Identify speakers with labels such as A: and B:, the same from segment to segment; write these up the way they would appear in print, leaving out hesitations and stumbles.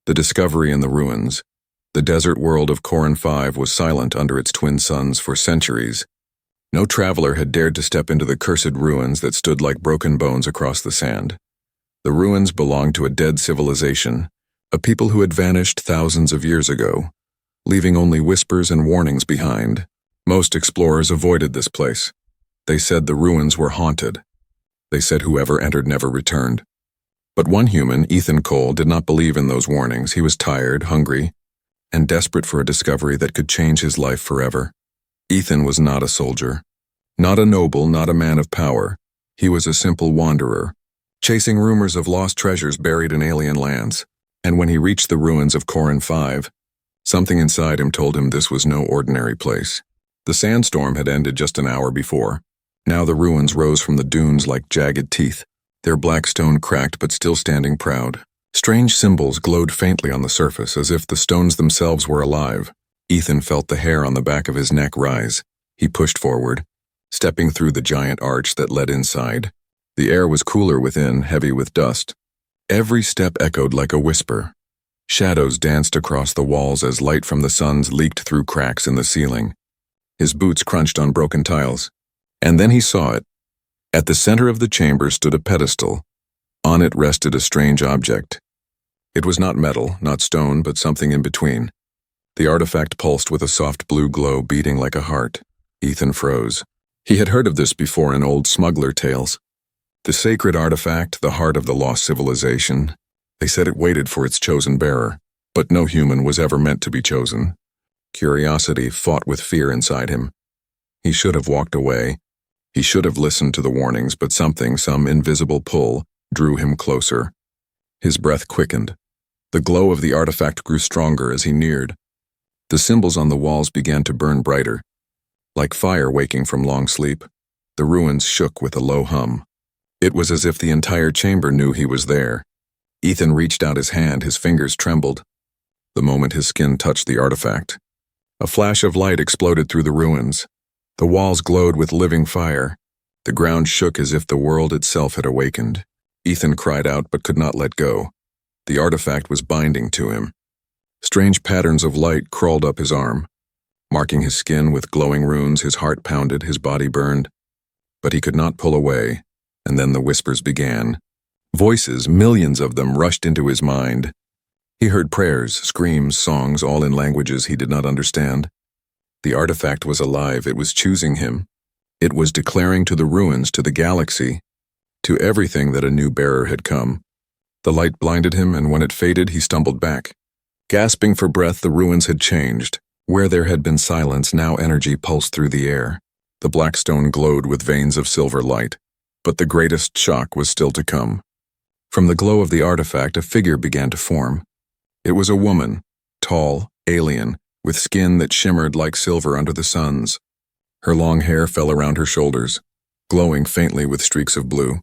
A: The discovery in the ruins. The desert world of Corin 5 was silent under its twin suns for centuries. No traveler had dared to step into the cursed ruins that stood like broken bones across the sand. The ruins belonged to a dead civilization, a people who had vanished thousands of years ago, leaving only whispers and warnings behind. Most explorers avoided this place. They said the ruins were haunted. They said whoever entered never returned. But one human, Ethan Cole, did not believe in those warnings. He was tired, hungry, and desperate for a discovery that could change his life forever. Ethan was not a soldier, not a noble, not a man of power. He was a simple wanderer, chasing rumors of lost treasures buried in alien lands. And when he reached the ruins of Corin 5, something inside him told him this was no ordinary place. The sandstorm had ended just an hour before. Now the ruins rose from the dunes like jagged teeth, their black stone cracked but still standing proud. Strange symbols glowed faintly on the surface, as if the stones themselves were alive. Ethan felt the hair on the back of his neck rise. He pushed forward, stepping through the giant arch that led inside. The air was cooler within, heavy with dust. Every step echoed like a whisper. Shadows danced across the walls as light from the suns leaked through cracks in the ceiling. His boots crunched on broken tiles. And then he saw it. At the center of the chamber stood a pedestal. On it rested a strange object. It was not metal, not stone, but something in between. The artifact pulsed with a soft blue glow beating like a heart. Ethan froze. He had heard of this before in old smuggler tales. The sacred artifact, the heart of the lost civilization. They said it waited for its chosen bearer, but no human was ever meant to be chosen. Curiosity fought with fear inside him. He should have walked away. He should have listened to the warnings, but something, some invisible pull, drew him closer. His breath quickened. The glow of the artifact grew stronger as he neared. The symbols on the walls began to burn brighter. Like fire waking from long sleep, the ruins shook with a low hum. It was as if the entire chamber knew he was there. Ethan reached out his hand, his fingers trembled. The moment his skin touched the artifact, a flash of light exploded through the ruins. The walls glowed with living fire. The ground shook as if the world itself had awakened. Ethan cried out but could not let go. The artifact was binding to him. Strange patterns of light crawled up his arm, marking his skin with glowing runes. His heart pounded, his body burned. But he could not pull away, and then the whispers began. Voices, millions of them, rushed into his mind. He heard prayers, screams, songs, all in languages he did not understand. The artifact was alive. It was choosing him. It was declaring to the ruins, to the galaxy, to everything that a new bearer had come. The light blinded him, and when it faded, he stumbled back. Gasping for breath, the ruins had changed. Where there had been silence, now energy pulsed through the air. The black stone glowed with veins of silver light. But the greatest shock was still to come. From the glow of the artifact, a figure began to form. It was a woman, tall, alien, with skin that shimmered like silver under the suns. Her long hair fell around her shoulders, glowing faintly with streaks of blue.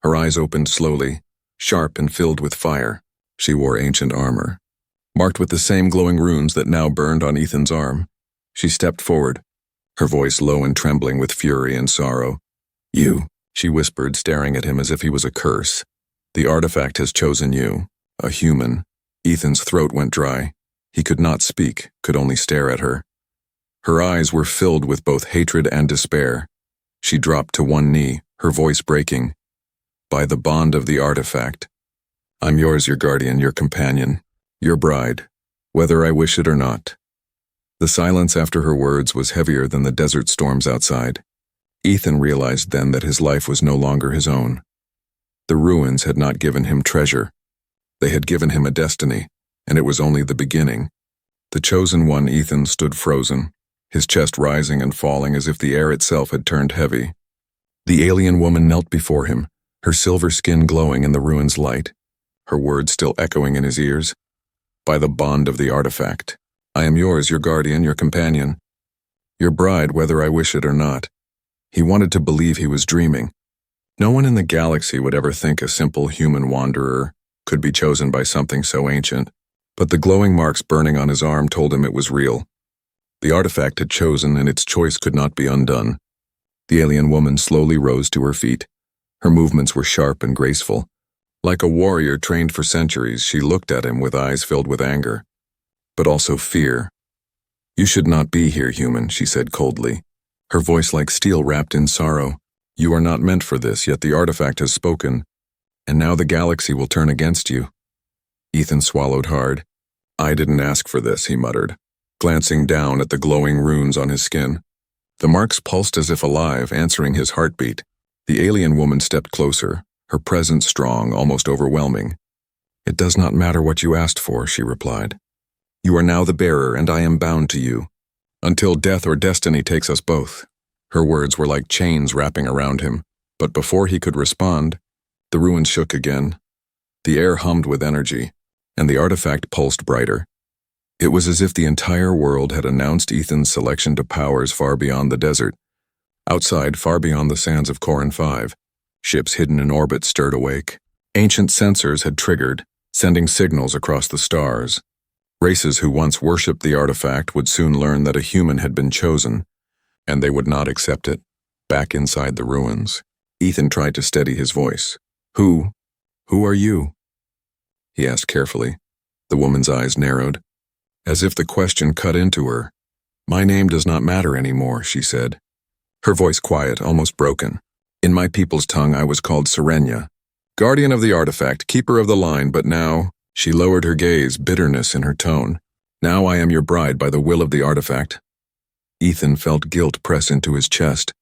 A: Her eyes opened slowly, sharp and filled with fire. She wore ancient armor, marked with the same glowing runes that now burned on Ethan's arm. She stepped forward, her voice low and trembling with fury and sorrow. "You," she whispered, staring at him as if he was a curse. "The artifact has chosen you, a human." Ethan's throat went dry. He could not speak, could only stare at her. Her eyes were filled with both hatred and despair. She dropped to one knee, her voice breaking. "By the bond of the artifact, I'm yours, your guardian, your companion, your bride, whether I wish it or not." The silence after her words was heavier than the desert storms outside. Ethan realized then that his life was no longer his own. The ruins had not given him treasure. They had given him a destiny, and it was only the beginning. The chosen one, Ethan, stood frozen, his chest rising and falling as if the air itself had turned heavy. The alien woman knelt before him, her silver skin glowing in the ruins' light, her words still echoing in his ears. "By the bond of the artifact, I am yours, your guardian, your companion, your bride, whether I wish it or not." He wanted to believe he was dreaming. No one in the galaxy would ever think a simple human wanderer could be chosen by something so ancient, but the glowing marks burning on his arm told him it was real. The artifact had chosen, and its choice could not be undone. The alien woman slowly rose to her feet. Her movements were sharp and graceful. Like a warrior trained for centuries, she looked at him with eyes filled with anger, but also fear. "You should not be here, human," she said coldly, her voice like steel wrapped in sorrow. "You are not meant for this, yet the artifact has spoken, and now the galaxy will turn against you." Ethan swallowed hard. "I didn't ask for this," he muttered, glancing down at the glowing runes on his skin. The marks pulsed as if alive, answering his heartbeat. The alien woman stepped closer, her presence strong, almost overwhelming. "It does not matter what you asked for," she replied. "You are now the bearer, and I am bound to you, until death or destiny takes us both." Her words were like chains wrapping around him, but before he could respond, the ruins shook again. The air hummed with energy, and the artifact pulsed brighter. It was as if the entire world had announced Ethan's selection to powers far beyond the desert. Outside, far beyond the sands of Corin 5, ships hidden in orbit stirred awake. Ancient sensors had triggered, sending signals across the stars. Races who once worshipped the artifact would soon learn that a human had been chosen, and they would not accept it. Back inside the ruins, Ethan tried to steady his voice. Who are you?" he asked carefully. The woman's eyes narrowed, as if the question cut into her. "My name does not matter anymore," she said, her voice quiet, almost broken. "In my people's tongue I was called Serenia, guardian of the artifact, keeper of the line, but now," she lowered her gaze, bitterness in her tone, "now I am your bride by the will of the artifact." Ethan felt guilt press into his chest.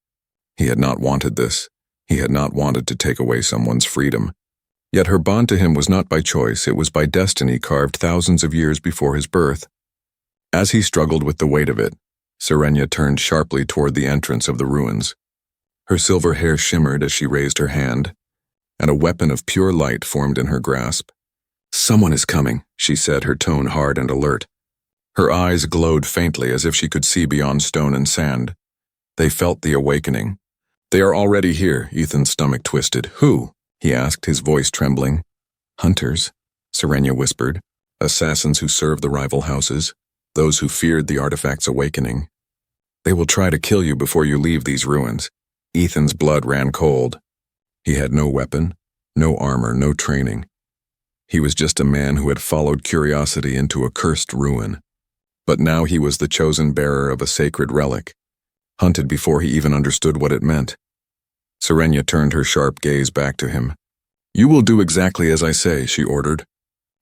A: He had not wanted this. He had not wanted to take away someone's freedom. Yet her bond to him was not by choice, it was by destiny carved thousands of years before his birth. As he struggled with the weight of it, Serenia turned sharply toward the entrance of the ruins. Her silver hair shimmered as she raised her hand, and a weapon of pure light formed in her grasp. "Someone is coming," she said, her tone hard and alert. Her eyes glowed faintly as if she could see beyond stone and sand. They felt the awakening. "They are already here," Ethan's stomach twisted. "Who?" he asked, his voice trembling. "Hunters," Serenia whispered. "Assassins who serve the rival houses, those who feared the artifact's awakening. They will try to kill you before you leave these ruins." Ethan's blood ran cold. He had no weapon, no armor, no training. He was just a man who had followed curiosity into a cursed ruin. But now he was the chosen bearer of a sacred relic, hunted before he even understood what it meant. Serenia turned her sharp gaze back to him. "You will do exactly as I say," she ordered.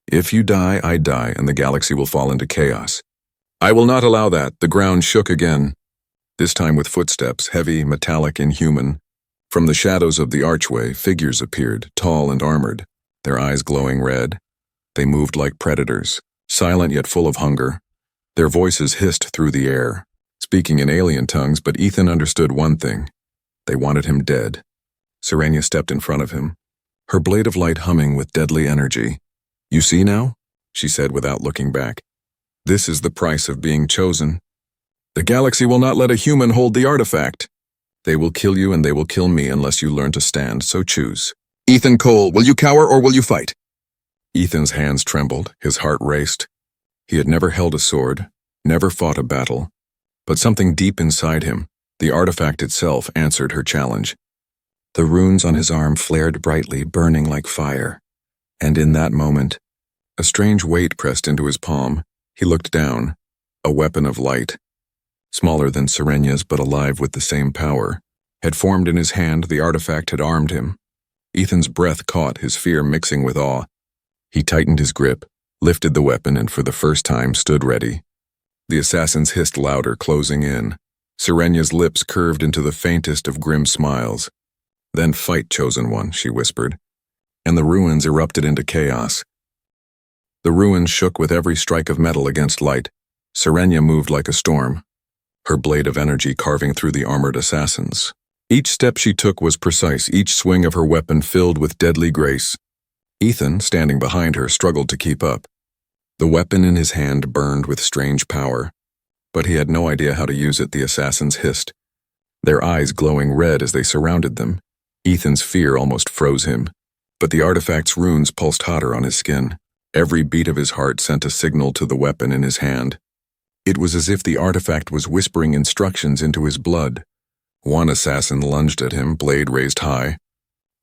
A: "If you die, I die, and the galaxy will fall into chaos." "I will not allow that." The ground shook again, this time with footsteps, heavy, metallic, inhuman. From the shadows of the archway, figures appeared, tall and armored, their eyes glowing red. They moved like predators, silent yet full of hunger. Their voices hissed through the air, speaking in alien tongues, but Ethan understood one thing. They wanted him dead. Serenia stepped in front of him, her blade of light humming with deadly energy. "You see now?" she said without looking back. "This is the price of being chosen. The galaxy will not let a human hold the artifact. They will kill you and they will kill me unless you learn to stand, so choose. Ethan Cole, will you cower or will you fight?" Ethan's hands trembled, his heart raced. He had never held a sword, never fought a battle, but something deep inside him, the artifact itself, answered her challenge. The runes on his arm flared brightly, burning like fire, and in that moment, a strange weight pressed into his palm. He looked down, a weapon of light, smaller than Serenia's but alive with the same power, had formed in his hand. The artifact had armed him. Ethan's breath caught, his fear mixing with awe. He tightened his grip, lifted the weapon, and for the first time stood ready. The assassins hissed louder, closing in. Serenia's lips curved into the faintest of grim smiles. "Then fight, chosen one," she whispered, and the ruins erupted into chaos. The ruins shook with every strike of metal against light. Serenia moved like a storm, her blade of energy carving through the armored assassins. Each step she took was precise, each swing of her weapon filled with deadly grace. Ethan, standing behind her, struggled to keep up. The weapon in his hand burned with strange power, but he had no idea how to use it. The assassins hissed, their eyes glowing red as they surrounded them. Ethan's fear almost froze him, but the artifact's runes pulsed hotter on his skin. Every beat of his heart sent a signal to the weapon in his hand. It was as if the artifact was whispering instructions into his blood. One assassin lunged at him, blade raised high.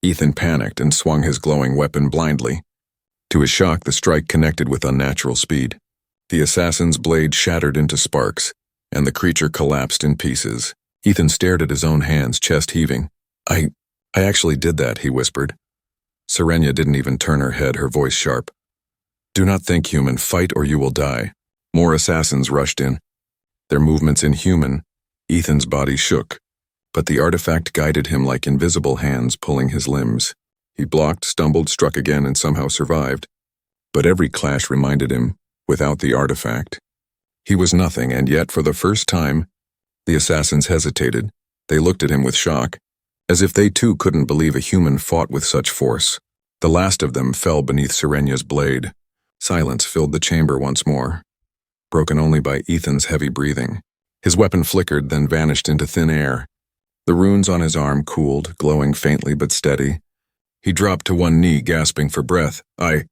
A: Ethan panicked and swung his glowing weapon blindly. To his shock, the strike connected with unnatural speed. The assassin's blade shattered into sparks, and the creature collapsed in pieces. Ethan stared at his own hands, chest heaving. I actually did that, he whispered. Serenia didn't even turn her head, her voice sharp. Do not think, human. Fight or you will die. More assassins rushed in. Their movements inhuman. Ethan's body shook, but the artifact guided him like invisible hands pulling his limbs. He blocked, stumbled, struck again, and somehow survived. But every clash reminded him, without the artifact, he was nothing, and yet, for the first time, the assassins hesitated. They looked at him with shock, as if they too couldn't believe a human fought with such force. The last of them fell beneath Serenia's blade. Silence filled the chamber once more, broken only by Ethan's heavy breathing. His weapon flickered, then vanished into thin air. The runes on his arm cooled, glowing faintly but steady. He dropped to one knee, gasping for breath. I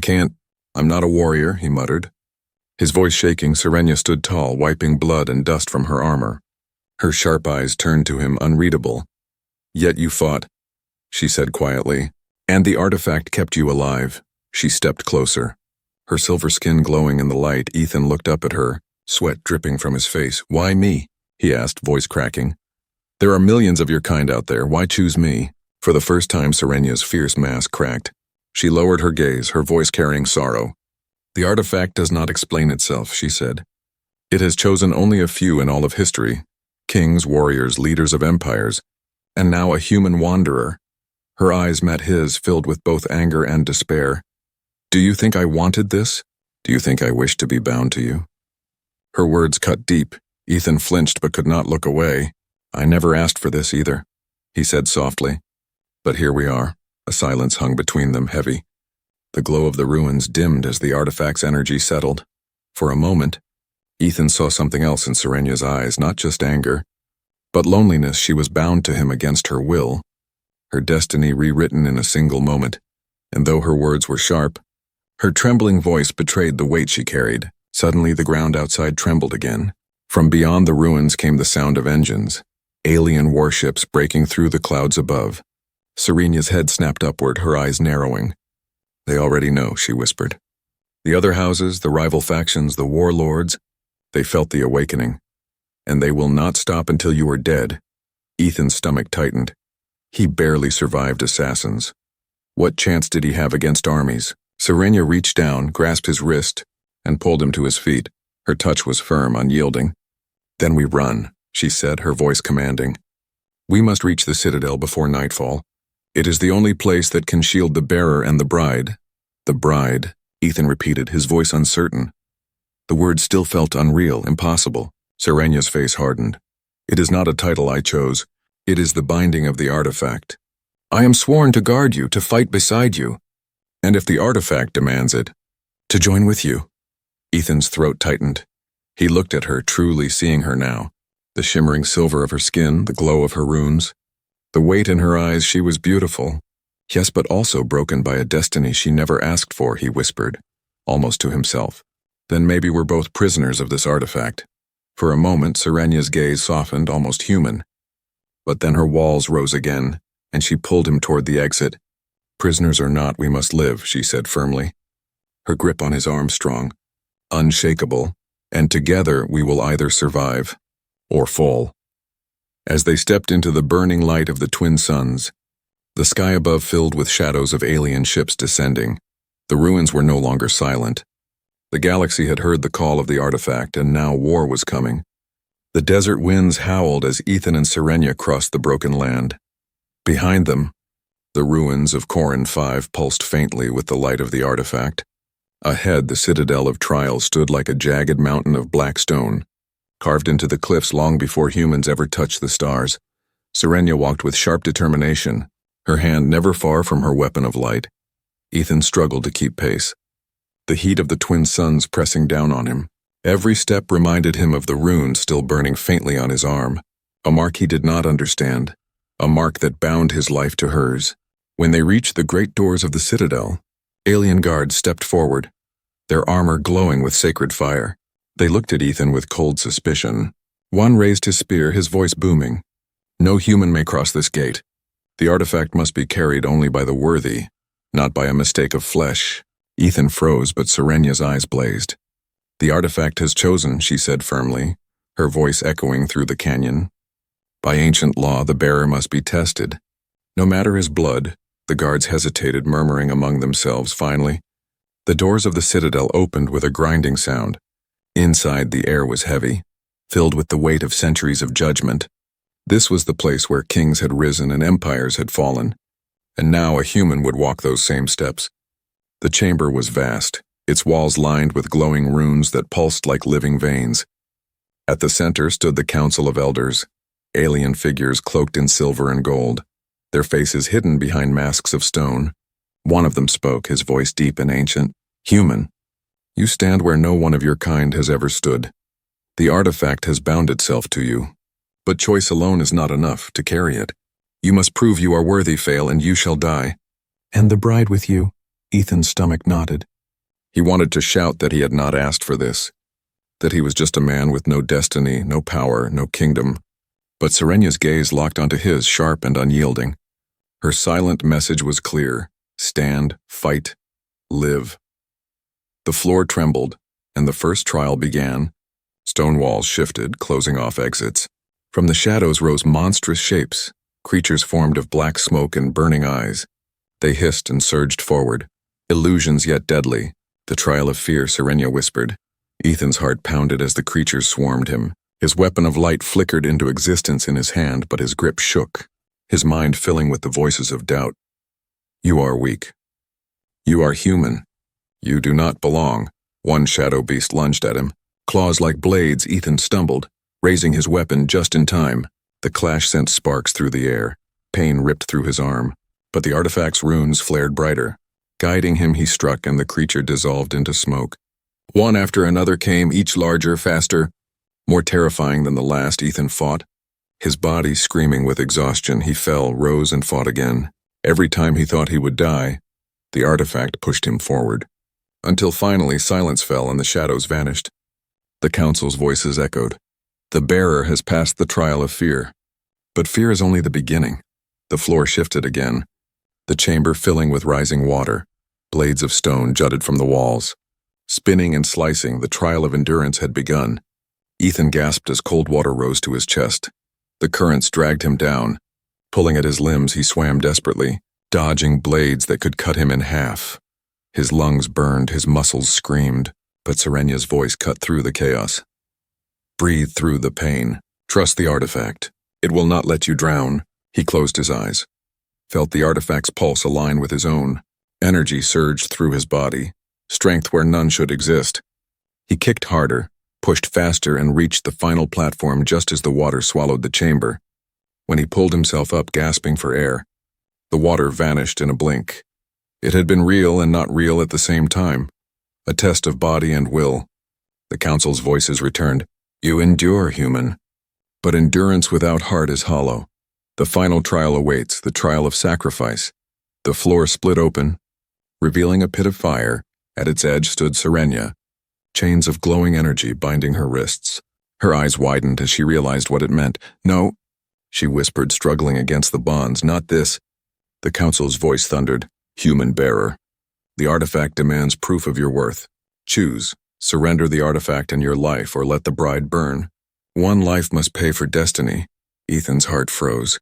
A: can't. I'm not a warrior, he muttered. His voice shaking, Serenia stood tall, wiping blood and dust from her armor. Her sharp eyes turned to him, unreadable. Yet you fought, she said quietly. And the artifact kept you alive. She stepped closer. Her silver skin glowing in the light, Ethan looked up at her, sweat dripping from his face. Why me? He asked, voice cracking. There are millions of your kind out there. Why choose me? For the first time, Serenia's fierce mask cracked. She lowered her gaze, her voice carrying sorrow. The artifact does not explain itself, she said. It has chosen only a few in all of history. Kings, warriors, leaders of empires, and now a human wanderer. Her eyes met his, filled with both anger and despair. Do you think I wanted this? Do you think I wished to be bound to you? Her words cut deep. Ethan flinched but could not look away. I never asked for this either, he said softly. But here we are. A silence hung between them, heavy. The glow of the ruins dimmed as the artifact's energy settled. For a moment, Ethan saw something else in Serenia's eyes, not just anger, but loneliness. She was bound to him against her will, her destiny rewritten in a single moment. And though her words were sharp, her trembling voice betrayed the weight she carried. Suddenly the ground outside trembled again. From beyond the ruins came the sound of engines, alien warships breaking through the clouds above. Serenia's head snapped upward, her eyes narrowing. They already know, she whispered. The other houses, the rival factions, the warlords, they felt the awakening. And they will not stop until you are dead. Ethan's stomach tightened. He barely survived assassins. What chance did he have against armies? Serenia reached down, grasped his wrist, and pulled him to his feet. Her touch was firm, unyielding. Then we run, she said, her voice commanding. We must reach the citadel before nightfall. It is the only place that can shield the bearer and the bride. The bride, Ethan repeated, his voice uncertain. The words still felt unreal, impossible. Serenia's face hardened. It is not a title I chose. It is the binding of the artifact. I am sworn to guard you, to fight beside you. And if the artifact demands it, to join with you. Ethan's throat tightened. He looked at her, truly seeing her now. The shimmering silver of her skin, the glow of her runes. The weight in her eyes. She was beautiful. Yes, but also broken by a destiny she never asked for, he whispered, almost to himself. Then maybe we're both prisoners of this artifact. For a moment, Serenia's gaze softened, almost human. But then her walls rose again, and she pulled him toward the exit. Prisoners or not, we must live, she said firmly. Her grip on his arm strong, unshakable, and together we will either survive or fall. As they stepped into the burning light of the twin suns, the sky above filled with shadows of alien ships descending. The ruins were no longer silent. The galaxy had heard the call of the artifact, and now war was coming. The desert winds howled as Ethan and Serenia crossed the broken land. Behind them, the ruins of Corin 5 pulsed faintly with the light of the artifact. Ahead, the citadel of Trial stood like a jagged mountain of black stone, carved into the cliffs long before humans ever touched the stars. Serenia walked with sharp determination, her hand never far from her weapon of light. Ethan struggled to keep pace, the heat of the twin suns pressing down on him. Every step reminded him of the runes still burning faintly on his arm, a mark he did not understand, a mark that bound his life to hers. When they reached the great doors of the citadel, alien guards stepped forward, their armor glowing with sacred fire. They looked at Ethan with cold suspicion. One raised his spear, his voice booming. No human may cross this gate. The artifact must be carried only by the worthy, not by a mistake of flesh. Ethan froze, but Serenya's eyes blazed. The artifact has chosen, she said firmly, her voice echoing through the canyon. By ancient law, the bearer must be tested. No matter his blood, the guards hesitated, murmuring among themselves. Finally, the doors of the citadel opened with a grinding sound. Inside, the air was heavy, filled with the weight of centuries of judgment. This was the place where kings had risen and empires had fallen, and now a human would walk those same steps. The chamber was vast, its walls lined with glowing runes that pulsed like living veins. At the center stood the Council of Elders, alien figures cloaked in silver and gold, their faces hidden behind masks of stone. One of them spoke, his voice deep and ancient. Human, you stand where no one of your kind has ever stood. The artifact has bound itself to you, but choice alone is not enough to carry it. You must prove you are worthy, Fail, and you shall die. And the bride with you? Ethan's stomach knotted. He wanted to shout that he had not asked for this, that he was just a man with no destiny, no power, no kingdom. But Serenya's gaze locked onto his, sharp and unyielding. Her silent message was clear. Stand, fight, live. The floor trembled, and the first trial began. Stone walls shifted, closing off exits. From the shadows rose monstrous shapes, creatures formed of black smoke and burning eyes. They hissed and surged forward. Illusions yet deadly. The trial of fear, Serenya whispered. Ethan's heart pounded as the creatures swarmed him. His weapon of light flickered into existence in his hand, but his grip shook, his mind filling with the voices of doubt. You are weak. You are human. You do not belong. One shadow beast lunged at him. Claws like blades, Ethan stumbled, raising his weapon just in time. The clash sent sparks through the air. Pain ripped through his arm, but the artifact's runes flared brighter. Guiding him, he struck, and the creature dissolved into smoke. One after another came, each larger, faster. More terrifying than the last, Ethan fought. His body screaming with exhaustion, he fell, rose, and fought again. Every time he thought he would die, the artifact pushed him forward. Until finally silence fell and the shadows vanished. The council's voices echoed. The bearer has passed the trial of fear. But fear is only the beginning. The floor shifted again, the chamber filling with rising water. Blades of stone jutted from the walls. Spinning and slicing, the trial of endurance had begun. Ethan gasped as cold water rose to his chest. The currents dragged him down. Pulling at his limbs, he swam desperately, dodging blades that could cut him in half. His lungs burned, his muscles screamed, but Serenya's voice cut through the chaos. Breathe through the pain. Trust the artifact. It will not let you drown. He closed his eyes, felt the artifact's pulse align with his own. Energy surged through his body, strength where none should exist. He kicked harder, pushed faster, and reached the final platform just as the water swallowed the chamber. When he pulled himself up, gasping for air, the water vanished in a blink. It had been real and not real at the same time, a test of body and will. The council's voices returned. You endure, human. But endurance without heart is hollow. The final trial awaits, the trial of sacrifice. The floor split open, revealing a pit of fire. At its edge stood Serenya, chains of glowing energy binding her wrists. Her eyes widened as she realized what it meant. No, she whispered, struggling against the bonds. Not this. The council's voice thundered. Human bearer. The artifact demands proof of your worth. Choose. Surrender the artifact and your life, or let the bride burn. One life must pay for destiny. Ethan's heart froze.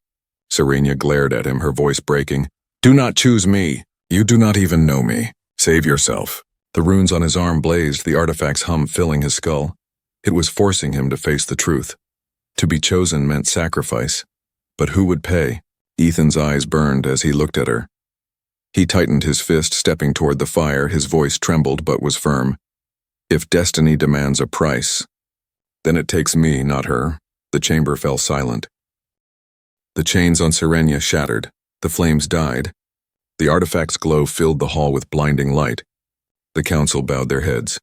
A: Serenya glared at him, her voice breaking. Do not choose me. You do not even know me. Save yourself. The runes on his arm blazed, the artifact's hum filling his skull. It was forcing him to face the truth. To be chosen meant sacrifice. But who would pay? Ethan's eyes burned as he looked at her. He tightened his fist, stepping toward the fire. His voice trembled but was firm. If destiny demands a price, then it takes me, not her. The chamber fell silent. The chains on Serenya shattered. The flames died. The artifact's glow filled the hall with blinding light. The council bowed their heads.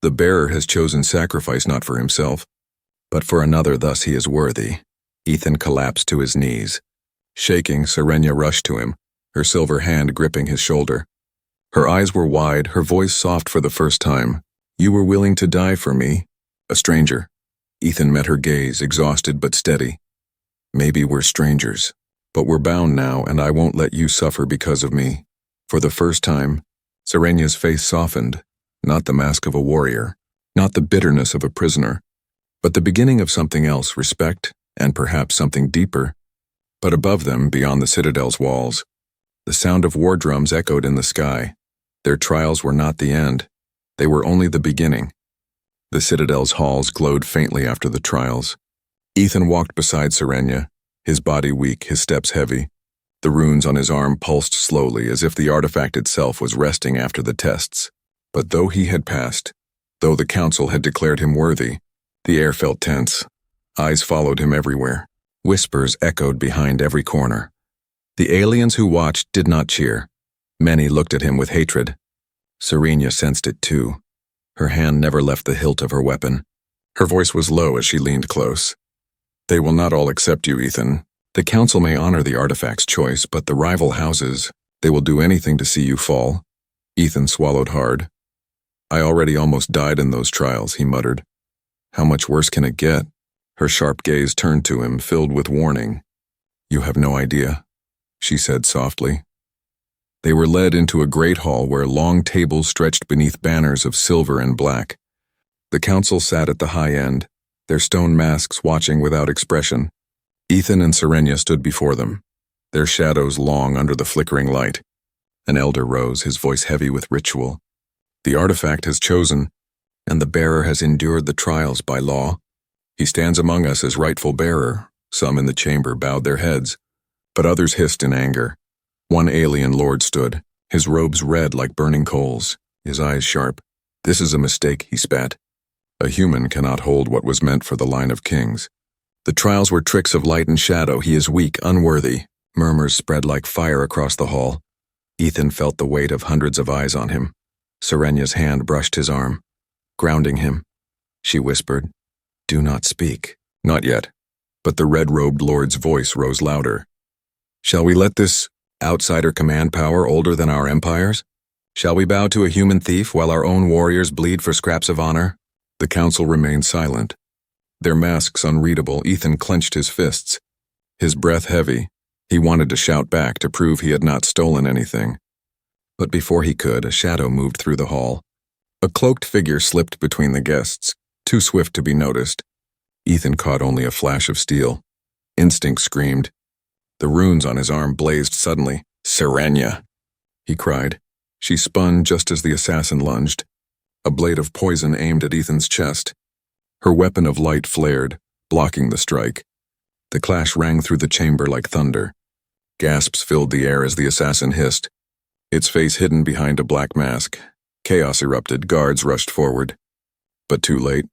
A: The bearer has chosen sacrifice not for himself, but for another, thus he is worthy. Ethan collapsed to his knees. Shaking, Serenya rushed to him, her silver hand gripping his shoulder. Her eyes were wide, her voice soft for the first time. You were willing to die for me, a stranger. Ethan met her gaze, exhausted but steady. Maybe we're strangers, But we're bound now, and I won't let you suffer because of me." For the first time, Serenya's face softened, not the mask of a warrior, not the bitterness of a prisoner, but the beginning of something else, respect, and perhaps something deeper. But above them, beyond the citadel's walls, the sound of war drums echoed in the sky. Their trials were not the end. They were only the beginning. The citadel's halls glowed faintly after the trials. Ethan walked beside Serenya, his body weak, his steps heavy. The runes on his arm pulsed slowly, as if the artifact itself was resting after the tests. But though he had passed, though the council had declared him worthy, the air felt tense. Eyes followed him everywhere. Whispers echoed behind every corner. The aliens who watched did not cheer. Many looked at him with hatred. Serenya sensed it too. Her hand never left the hilt of her weapon. Her voice was low as she leaned close. "They will not all accept you, Ethan. The council may honor the artifact's choice, but the rival houses, they will do anything to see you fall." Ethan swallowed hard. "I already almost died in those trials," he muttered. "How much worse can it get?" Her sharp gaze turned to him, filled with warning. "You have no idea," she said softly. They were led into a great hall where long tables stretched beneath banners of silver and black. The council sat at the high end, their stone masks watching without expression. Ethan and Serenya stood before them, their shadows long under the flickering light. An elder rose, his voice heavy with ritual. "The artifact has chosen, and the bearer has endured the trials by law. He stands among us as rightful bearer." Some in the chamber bowed their heads, but others hissed in anger. One alien lord stood, his robes red like burning coals, his eyes sharp. "This is a mistake," he spat. "A human cannot hold what was meant for the line of kings. The trials were tricks of light and shadow. He is weak, unworthy." Murmurs spread like fire across the hall. Ethan felt the weight of hundreds of eyes on him. Serenya's hand brushed his arm, grounding him. She whispered, "Do not speak." "Not yet." But the red-robed lord's voice rose louder. "Shall we let this outsider command power older than our empires? Shall we bow to a human thief while our own warriors bleed for scraps of honor?" The council remained silent. Their masks unreadable, Ethan clenched his fists. His breath heavy. He wanted to shout back to prove he had not stolen anything. But before he could, a shadow moved through the hall. A cloaked figure slipped between the guests, too swift to be noticed. Ethan caught only a flash of steel. Instinct screamed. The runes on his arm blazed suddenly. "Serenya!" he cried. She spun just as the assassin lunged. A blade of poison aimed at Ethan's chest. Her weapon of light flared, blocking the strike. The clash rang through the chamber like thunder. Gasps filled the air as the assassin hissed, its face hidden behind a black mask. Chaos erupted, guards rushed forward. But too late.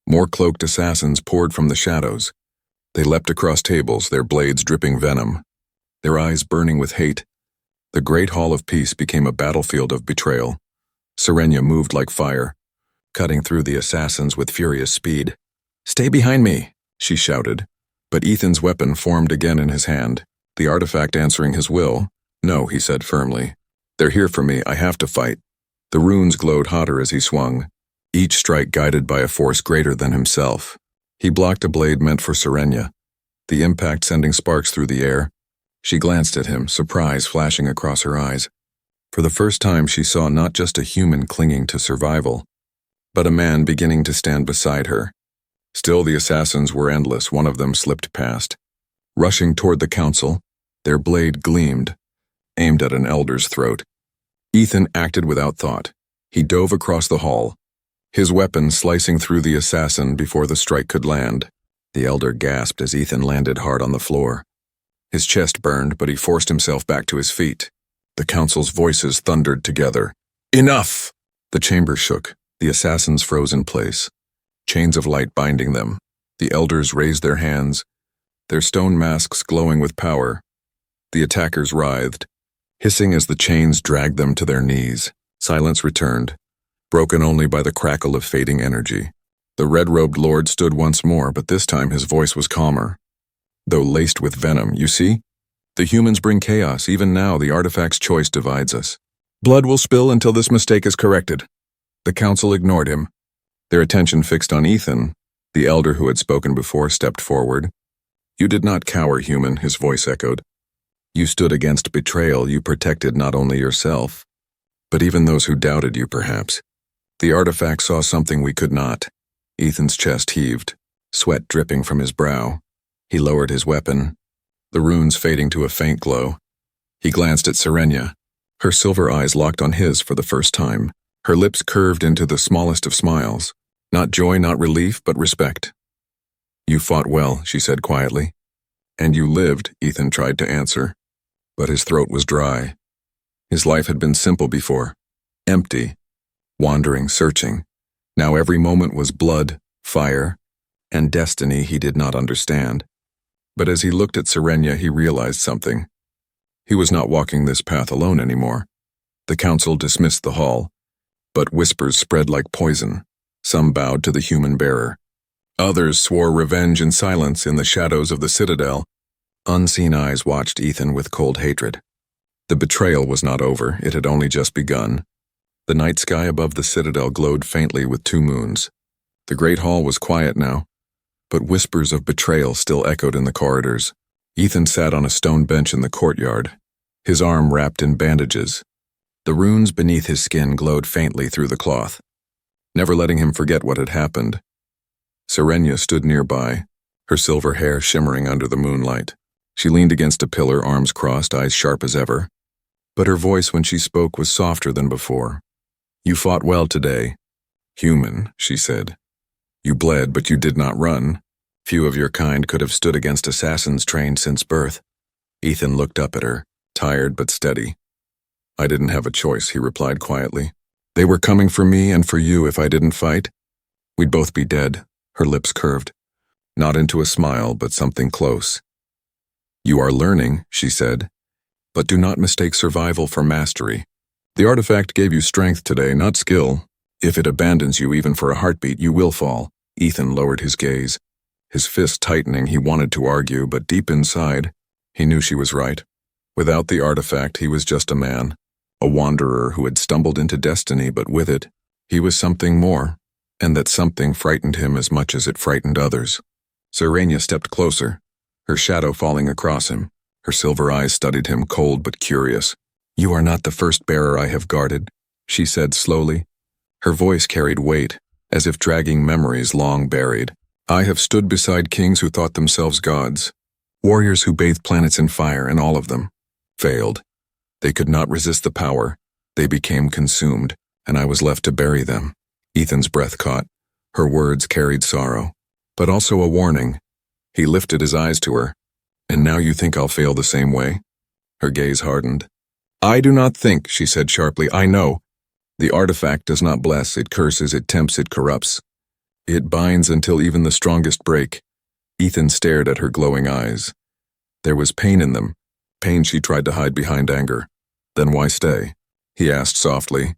A: More cloaked assassins poured from the shadows. They leapt across tables, their blades dripping venom, their eyes burning with hate. The great hall of peace became a battlefield of betrayal. Serenya moved like fire, cutting through the assassins with furious speed. "Stay behind me," she shouted. But Ethan's weapon formed again in his hand, the artifact answering his will. "No," he said firmly. "They're here for me. I have to fight." The runes glowed hotter as he swung, each strike guided by a force greater than himself. He blocked a blade meant for Serenya, the impact sending sparks through the air. She glanced at him, surprise flashing across her eyes. For the first time she saw not just a human clinging to survival, but a man beginning to stand beside her. Still the assassins were endless. One of them slipped past. Rushing toward the council, their blade gleamed, aimed at an elder's throat. Ethan acted without thought. He dove across the hall, his weapon slicing through the assassin before the strike could land. The elder gasped as Ethan landed hard on the floor. His chest burned, but he forced himself back to his feet. The council's voices thundered together. "Enough!" The chamber shook. The assassins froze in place, chains of light binding them. The elders raised their hands, their stone masks glowing with power. The attackers writhed, hissing as the chains dragged them to their knees. Silence returned, broken only by the crackle of fading energy. The red-robed lord stood once more, but this time his voice was calmer, though laced with venom. "You see? The humans bring chaos. Even now, the artifact's choice divides us. Blood will spill until this mistake is corrected." The council ignored him, their attention fixed on Ethan. The elder who had spoken before stepped forward. "You did not cower, human," his voice echoed. You stood against betrayal. You protected not only yourself, but even those who doubted you, perhaps. The artifact saw something we could not. Ethan's chest heaved, sweat dripping from his brow. He lowered his weapon, the runes fading to a faint glow. He glanced at Serenia. Her silver eyes locked on his for the first time. Her lips curved into the smallest of smiles. Not joy, not relief, but respect. You fought well, she said quietly. And you lived, Ethan tried to answer. But his throat was dry. His life had been simple before. Empty. Wandering, searching. Now every moment was blood, fire, and destiny he did not understand. But as he looked at Serenia, he realized something. He was not walking this path alone anymore. The council dismissed the hall, but whispers spread like poison. Some bowed to the human bearer. Others swore revenge in silence in the shadows of the citadel. Unseen eyes watched Ethan with cold hatred. The betrayal was not over, it had only just begun. The night sky above the citadel glowed faintly with 2 moons. The great hall was quiet now, but whispers of betrayal still echoed in the corridors. Ethan sat on a stone bench in the courtyard, his arm wrapped in bandages. The runes beneath his skin glowed faintly through the cloth, never letting him forget what had happened. Serenia stood nearby, her silver hair shimmering under the moonlight. She leaned against a pillar, arms crossed, eyes sharp as ever. But her voice when she spoke was softer than before. You fought well today. Human, she said. You bled, but you did not run. Few of your kind could have stood against assassins trained since birth. Ethan looked up at her, tired but steady. I didn't have a choice, he replied quietly. They were coming for me and for you. If I didn't fight, we'd both be dead. Her lips curved. Not into a smile, but something close. You are learning, she said, but do not mistake survival for mastery. The artifact gave you strength today, not skill. If it abandons you even for a heartbeat, you will fall. Ethan lowered his gaze. His fist tightening, he wanted to argue, but deep inside, he knew she was right. Without the artifact, he was just a man, a wanderer who had stumbled into destiny, but with it, he was something more, and that something frightened him as much as it frightened others. Serenia stepped closer, her shadow falling across him. Her silver eyes studied him, cold but curious. You are not the first bearer I have guarded, she said slowly. Her voice carried weight, as if dragging memories long buried. I have stood beside kings who thought themselves gods, warriors who bathed planets in fire, and all of them failed. They could not resist the power. They became consumed, and I was left to bury them. Ethan's breath caught. Her words carried sorrow, but also a warning. He lifted his eyes to her. And now you think I'll fail the same way? Her gaze hardened. I do not think, she said sharply. I know. The artifact does not bless, it curses, it tempts, it corrupts. It binds until even the strongest break. Ethan stared at her glowing eyes. There was pain in them, pain she tried to hide behind anger. Then why stay? He asked softly.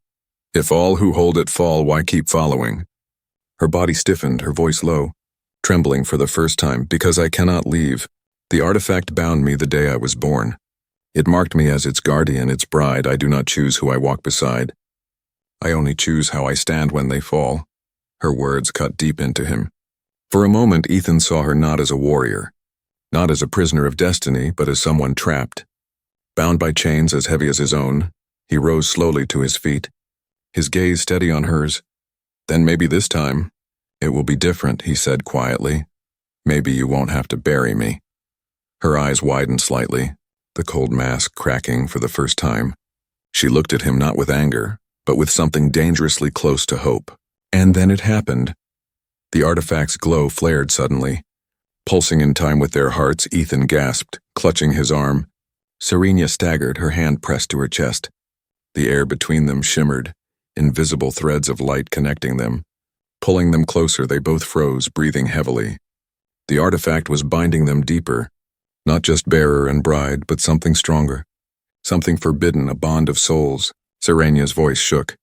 A: If all who hold it fall, why keep following? Her body stiffened, her voice low, trembling for the first time. Because I cannot leave. The artifact bound me the day I was born. It marked me as its guardian, its bride. I do not choose who I walk beside. I only choose how I stand when they fall. Her words cut deep into him. For a moment, Ethan saw her not as a warrior, not as a prisoner of destiny, but as someone trapped. Bound by chains as heavy as his own, he rose slowly to his feet, his gaze steady on hers. Then maybe this time, it will be different, he said quietly. Maybe you won't have to bury me. Her eyes widened slightly, the cold mask cracking for the first time. She looked at him not with anger, but with something dangerously close to hope. And then it happened. The artifact's glow flared suddenly. Pulsing in time with their hearts, Ethan gasped, clutching his arm. Serenia staggered, her hand pressed to her chest. The air between them shimmered, invisible threads of light connecting them. Pulling them closer, they both froze, breathing heavily. The artifact was binding them deeper. Not just bearer and bride, but something stronger. Something forbidden, a bond of souls. Serenia's voice shook.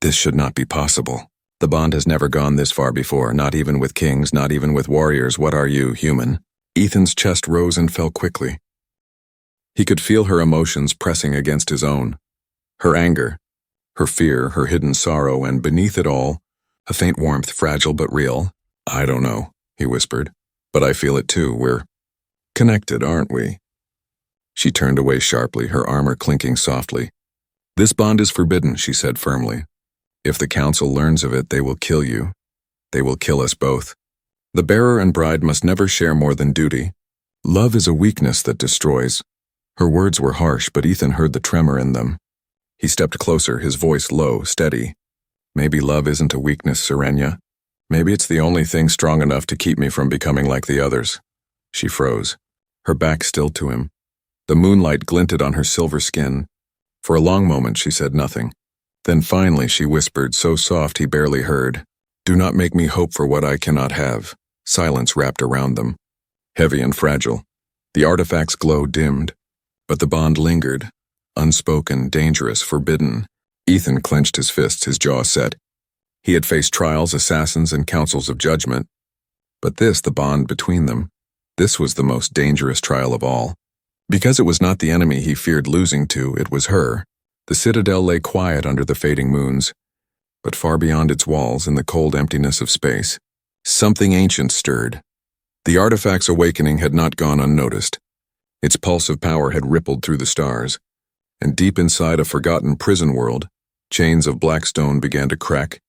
A: This should not be possible. The bond has never gone this far before, not even with kings, not even with warriors. What are you, human? Ethan's chest rose and fell quickly. He could feel her emotions pressing against his own. Her anger, her fear, her hidden sorrow, and beneath it all, a faint warmth, fragile but real. I don't know, he whispered, but I feel it too. We're connected, aren't we? She turned away sharply, her armor clinking softly. "This bond is forbidden," she said firmly. "If the council learns of it, they will kill you. They will kill us both. The bearer and bride must never share more than duty. Love is a weakness that destroys." Her words were harsh, but Ethan heard the tremor in them. He stepped closer, his voice low, steady. "Maybe love isn't a weakness, Serenia. Maybe it's the only thing strong enough to keep me from becoming like the others." She froze, her back still to him. The moonlight glinted on her silver skin. For a long moment she said nothing. Then finally she whispered, so soft he barely heard, "Do not make me hope for what I cannot have." Silence wrapped around them, heavy and fragile. The artifact's glow dimmed, but the bond lingered, unspoken, dangerous, forbidden. Ethan clenched his fists, his jaw set. He had faced trials, assassins, and councils of judgment. But this, the bond between them, this was the most dangerous trial of all. Because it was not the enemy he feared losing to, it was her. The citadel lay quiet under the fading moons, but far beyond its walls, in the cold emptiness of space, something ancient stirred. The artifact's awakening had not gone unnoticed. Its pulse of power had rippled through the stars, and deep inside a forgotten prison world, chains of black stone began to crack.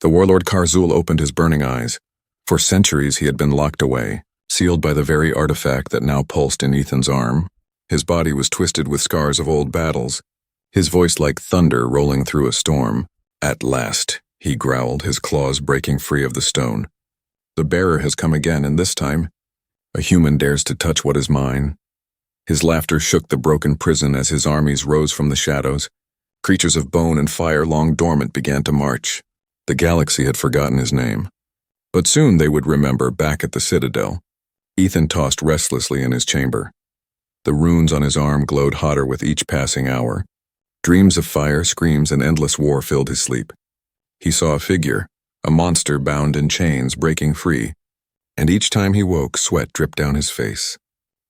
A: The warlord Karzul opened his burning eyes. For centuries he had been locked away, sealed by the very artifact that now pulsed in Ethan's arm. His body was twisted with scars of old battles, his voice like thunder rolling through a storm. "At last," he growled, his claws breaking free of the stone. "The bearer has come again, and this time, a human dares to touch what is mine." His laughter shook the broken prison as his armies rose from the shadows. Creatures of bone and fire long dormant began to march. The galaxy had forgotten his name. But soon they would remember, back at the citadel. Ethan tossed restlessly in his chamber. The runes on his arm glowed hotter with each passing hour. Dreams of fire, screams, and endless war filled his sleep. He saw a figure, a monster bound in chains, breaking free. And each time he woke, sweat dripped down his face.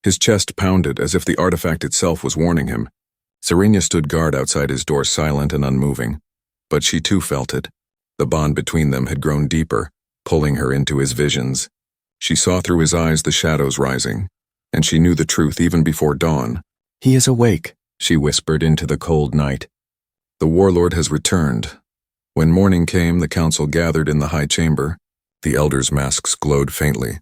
A: His chest pounded as if the artifact itself was warning him. Serenia stood guard outside his door, silent and unmoving. But she too felt it. The bond between them had grown deeper, pulling her into his visions. She saw through his eyes the shadows rising, and she knew the truth even before dawn. "He is awake," she whispered into the cold night. "The warlord has returned." When morning came, the council gathered in the high chamber. The elders' masks glowed faintly,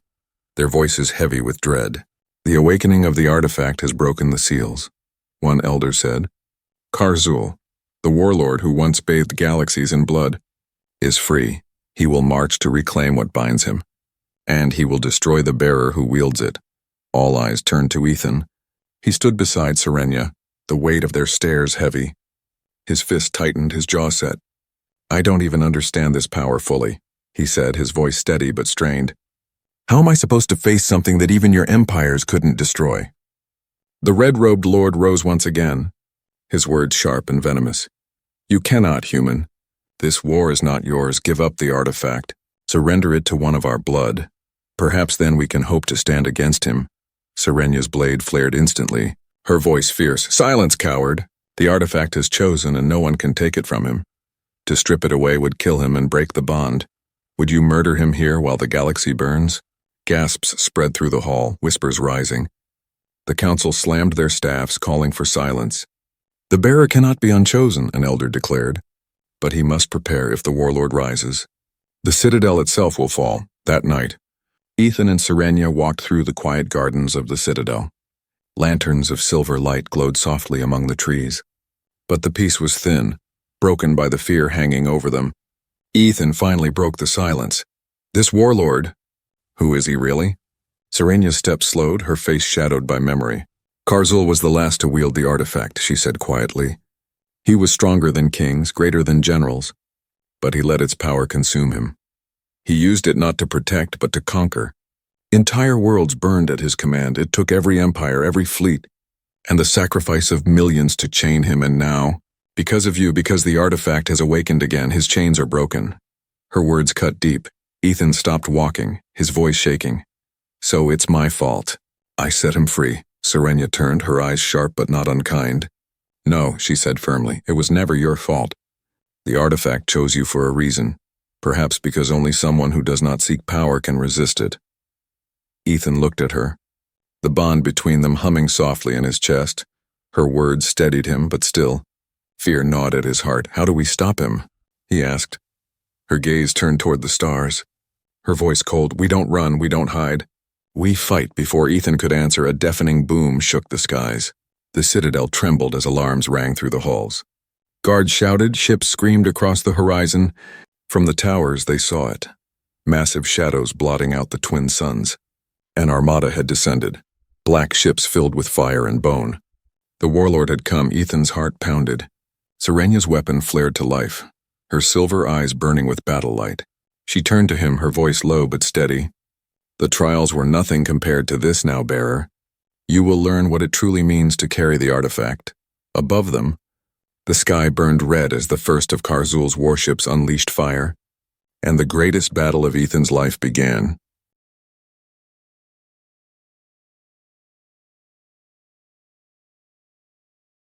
A: their voices heavy with dread. "The awakening of the artifact has broken the seals," one elder said. "Karzul, the warlord who once bathed galaxies in blood, is free. He will march to reclaim what binds him, and he will destroy the bearer who wields it." All eyes turned to Ethan. He stood beside Serenia, the weight of their stares heavy. His fist tightened, his jaw set. "I don't even understand this power fully," he said, his voice steady but strained. "How am I supposed to face something that even your empires couldn't destroy?" The red-robed lord rose once again, his words sharp and venomous. "You cannot, human. This war is not yours. Give up the artifact. Surrender it to one of our blood. Perhaps then we can hope to stand against him." Serenia's blade flared instantly, her voice fierce. "Silence, coward! The artifact has chosen, and no one can take it from him. To strip it away would kill him and break the bond. Would you murder him here while the galaxy burns?" Gasps spread through the hall, whispers rising. The council slammed their staffs, calling for silence. "The bearer cannot be unchosen," an elder declared. "But he must prepare if the warlord rises. The citadel itself will fall, that night." Ethan and Serenia walked through the quiet gardens of the citadel. Lanterns of silver light glowed softly among the trees. But the peace was thin, broken by the fear hanging over them. Ethan finally broke the silence. "This warlord, who is he really?" Serenia's steps slowed, her face shadowed by memory. "Karzul was the last to wield the artifact," she said quietly. "He was stronger than kings, greater than generals, but he let its power consume him. He used it not to protect, but to conquer. Entire worlds burned at his command. It took every empire, every fleet, and the sacrifice of millions to chain him, and now, because of you, because the artifact has awakened again, his chains are broken." Her words cut deep. Ethan stopped walking, his voice shaking. "So it's my fault. I set him free." Serenia turned, her eyes sharp but not unkind. "No," she said firmly, "it was never your fault. The artifact chose you for a reason, perhaps because only someone who does not seek power can resist it." Ethan looked at her. the bond between them humming softly in his chest. Her words steadied him, but still, fear gnawed at his heart. "How do we stop him?" he asked. Her gaze turned toward the stars. Her voice cold. "We don't run, we don't hide. We fight." Before Ethan could answer, a deafening boom shook the skies. The citadel trembled as alarms rang through the halls. Guards shouted, ships screamed across the horizon. From the towers they saw it, massive shadows blotting out the twin suns. An armada had descended, black ships filled with fire and bone. The warlord had come. Ethan's heart pounded. Serena's weapon flared to life, her silver eyes burning with battle light. She turned to him, her voice low but steady. "The trials were nothing compared to this now, bearer. You will learn what it truly means to carry the artifact." Above them, the sky burned red as the first of Karzul's warships unleashed fire, and the greatest battle of Ethan's life began.